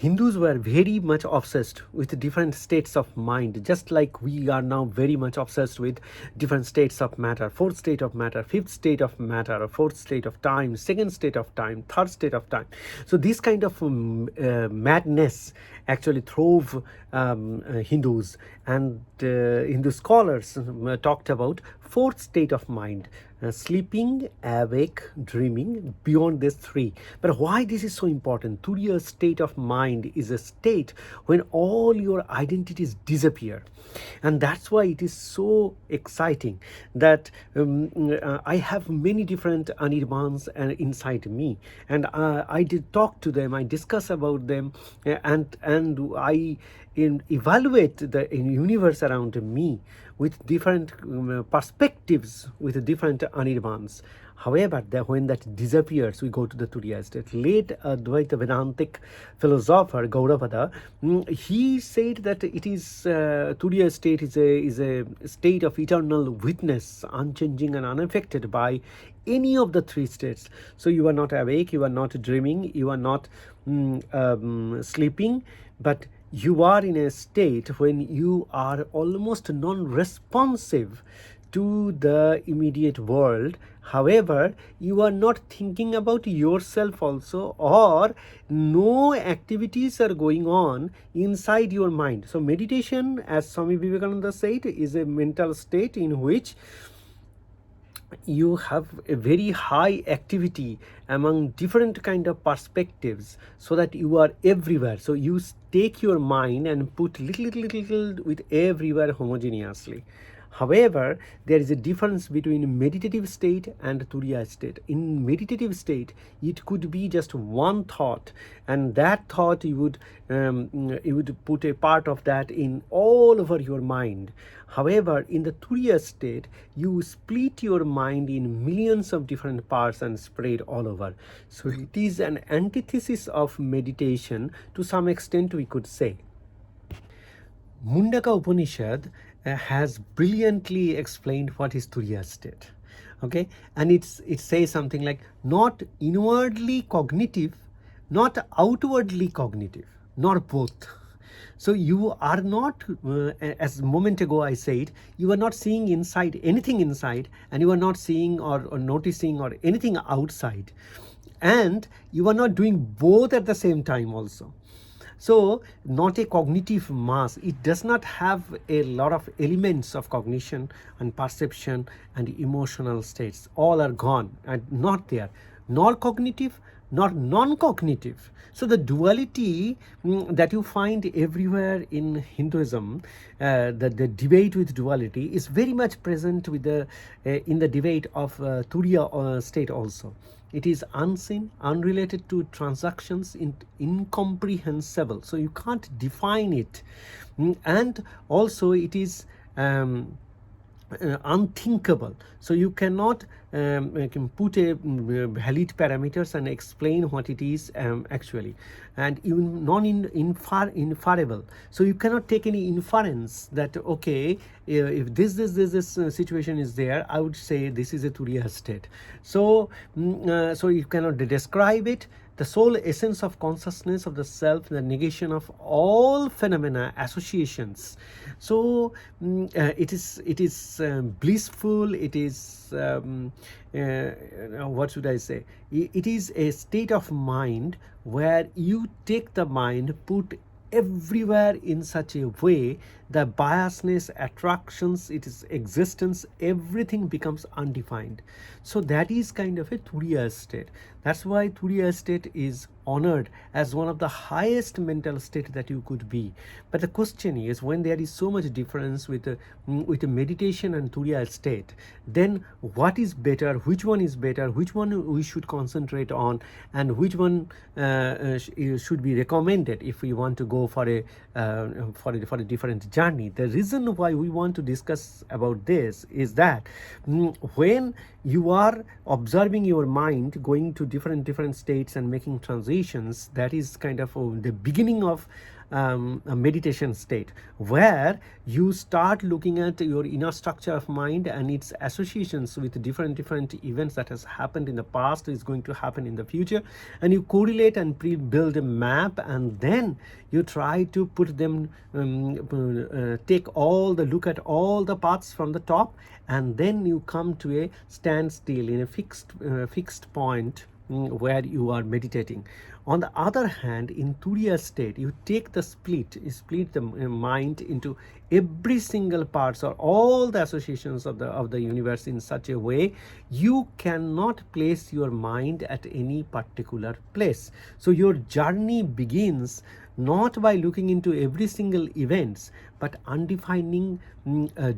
Hindus were very much obsessed with different states of mind, just like we are now very much obsessed with different states of matter: fourth state of matter, fifth state of matter, fourth state of time, second state of time, third state of time. So this kind of madness actually drove Hindus, and Hindu scholars talked about fourth state of mind: sleeping, awake, dreaming, beyond these three. But why this is so important? Turiya state of mind is a state when all your identities disappear. And that's why it is so exciting that I have many different anirbans inside me. And I did talk to them, I discuss about them, and I evaluate the universe around me with different perspectives, with different anirbans. However, when that disappears, we go to the Turiya state. Late Advaita Vedantic philosopher Gauravada, he said that it is Turiya state is a state of eternal witness, unchanging and unaffected by any of the three states. So you are not awake, you are not dreaming, you are not sleeping, but you are in a state when you are almost non-responsive to the immediate world. However, you are not thinking about yourself also, or no activities are going on inside your mind. So meditation, as Swami Vivekananda said, is a mental state in which you have a very high activity among different kind of perspectives, so that you are everywhere. So you take your mind and put little with everywhere homogeneously. However, there is a difference between meditative state and Turiya state. In meditative state, it could be just one thought, and that thought you would put a part of that in all over your mind. However, in the Turiya state, you split your mind in millions of different parts and spread all over. So it is an antithesis of meditation to some extent, we could say. Mundaka Upanishad has brilliantly explained what is Turiya state. Okay, and it says something like, not inwardly cognitive, not outwardly cognitive, nor both. So you are not, as a moment ago I said, you are not seeing inside anything inside, and you are not seeing or noticing or anything outside, and you are not doing both at the same time also. So not a cognitive mass. It does not have a lot of elements of cognition and perception and emotional states. All are gone and not there. Nor cognitive, nor non-cognitive. So the duality that you find everywhere in Hinduism, the debate with duality is very much present with in the debate of Turiya state also. It is unseen, unrelated to transactions, incomprehensible. So you can't define it. And also it is unthinkable. So you cannot can put a valid parameters and explain what it is actually, and even inferable. So you cannot take any inference that okay, if this situation is there, I would say this is a Turiya state. So so you cannot describe it. The sole essence of consciousness of the self, the negation of all phenomena, associations. So it is blissful. It is what should I say? It is a state of mind where you take the mind, put everywhere in such a way the biasness, attractions, its existence, everything becomes undefined. So that is kind of a Turiya state. That's why Turiya state is honored as one of the highest mental state that you could be. But the question is, when there is so much difference with meditation and Turiya state, then what is better? Which one is better? Which one we should concentrate on, and which one should be recommended if we want to go for a different journey? The reason why we want to discuss about this is that when you are observing your mind going to different states and making transition, observations, that is kind of the beginning of a meditation state, where you start looking at your inner structure of mind and its associations with different events that has happened in the past, is going to happen in the future, and you correlate and build a map, and then you try to put them take all the look at all the paths from the top, and then you come to a standstill in a fixed point where you are meditating. On the other hand, in Turiya state, you take the you split the mind into every single parts or all the associations of the universe in such a way you cannot place your mind at any particular place. So your journey begins not by looking into every single events, but undefining,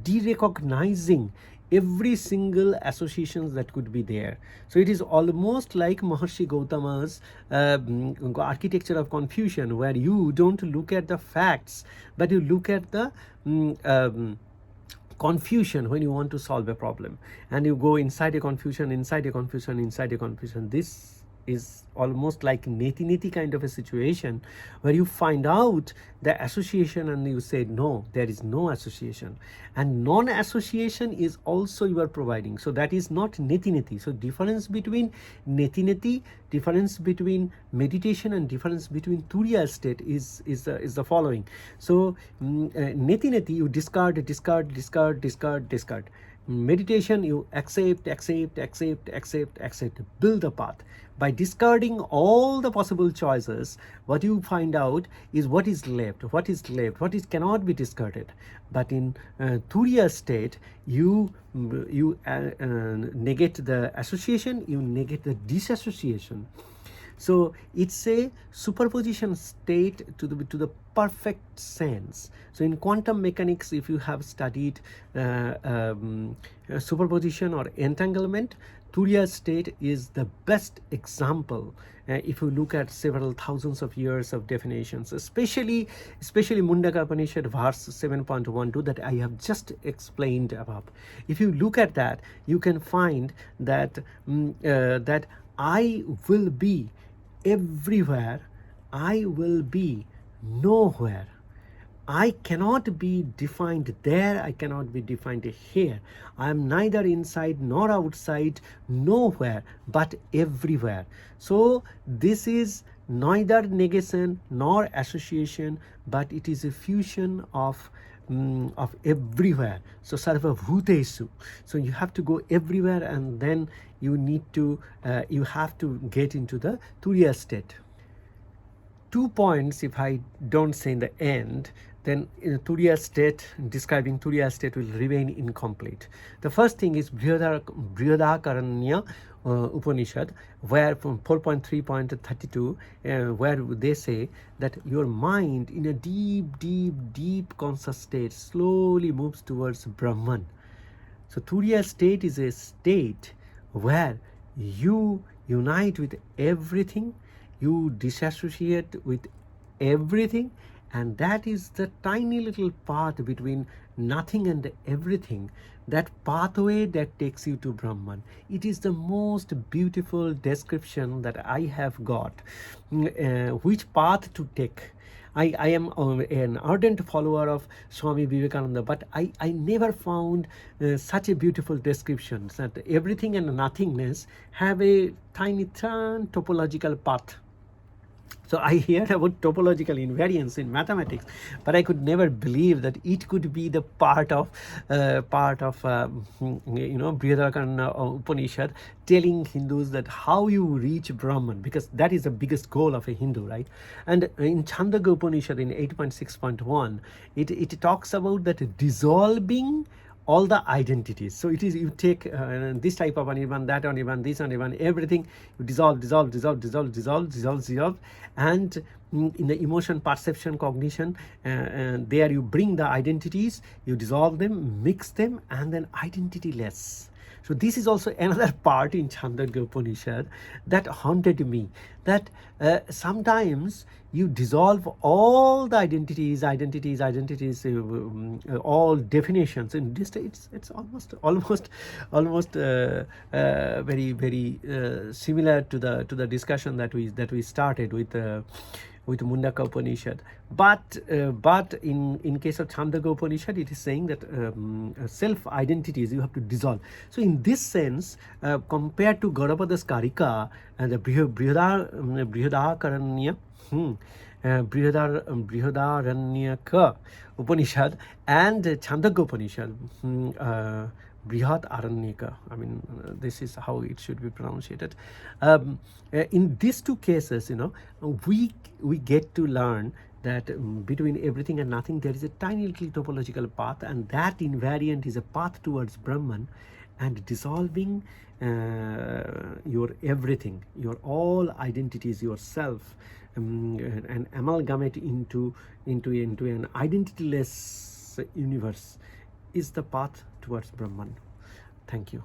derecognizing every single associations that could be there. So it is almost like Maharshi Gautama's architecture of confusion, where you don't look at the facts, but you look at the confusion when you want to solve a problem, and you go inside a confusion, inside a confusion, inside a confusion. This is almost like neti kind of a situation, where you find out the association and you say no, there is no association, and non-association is also you are providing. So that is not neti. So difference between neti, difference between meditation, and difference between Turiya state is the following. So neti, you discard. Meditation, you accept, build the path. By discarding all the possible choices, what you find out is what is left, what cannot be discarded. But in Turiya state, you negate the association, you negate the disassociation. So it's a superposition state to the perfect sense. So in quantum mechanics, if you have studied superposition or entanglement, Turiya state is the best example. If you look at several thousands of years of definitions, especially Mundaka Upanishad verse 7.12 that I have just explained above. If you look at that, you can find that that I will be everywhere, I will be nowhere. I cannot be defined there, I cannot be defined here. I am neither inside nor outside, nowhere, but everywhere. So this is neither negation nor association, but it is a fusion of everywhere. So sarva bhutesu. So you have to go everywhere, and then you need to you have to get into the Turiya state. 2 points, if I don't say in the end, then in Turiya state, describing Turiya state will remain incomplete. The first thing is Brihadaranyaka Upanishad, where from 4.3.32, where they say that your mind in a deep conscious state slowly moves towards Brahman. So Turiya state is a state where you unite with everything, you disassociate with everything, and that is the tiny little path between nothing and everything, that pathway that takes you to Brahman. It is the most beautiful description that I have got, which path to take. I am an ardent follower of Swami Vivekananda, but I never found such a beautiful description, that everything and nothingness have a tiny topological path. So I heard about topological invariance in mathematics, but I could never believe that it could be the part of Brihadaranyaka Upanishad, telling Hindus that how you reach Brahman, because that is the biggest goal of a Hindu, right? And in Chandogya Upanishad in 8.6.1, it talks about that dissolving all the identities. So it is, you take this type of Anirban, that Anirban, this Anirban, everything, you dissolve, and in the emotion, perception, cognition, there you bring the identities, you dissolve them, mix them, and then identityless. So this is also another part in Chandogya Upanishad that haunted me, that sometimes you dissolve all the all definitions in this. It's almost very similar to the discussion that we started with Mundaka Upanishad. But in case of Chandogya Upanishad, it is saying that self identities you have to dissolve. So in this sense, compared to Gaudapada's Karika and the Brihadakaranya, Brihadaranyaka Upanishad and Chandogya Upanishad, Brihat Aranyaka. I mean, this is how it should be pronounced. In these two cases, we get to learn that between everything and nothing, there is a tiny little topological path, and that invariant is a path towards Brahman, and dissolving your everything, your all identities, yourself, and amalgamate into an identityless universe is the path towards Brahman. Thank you.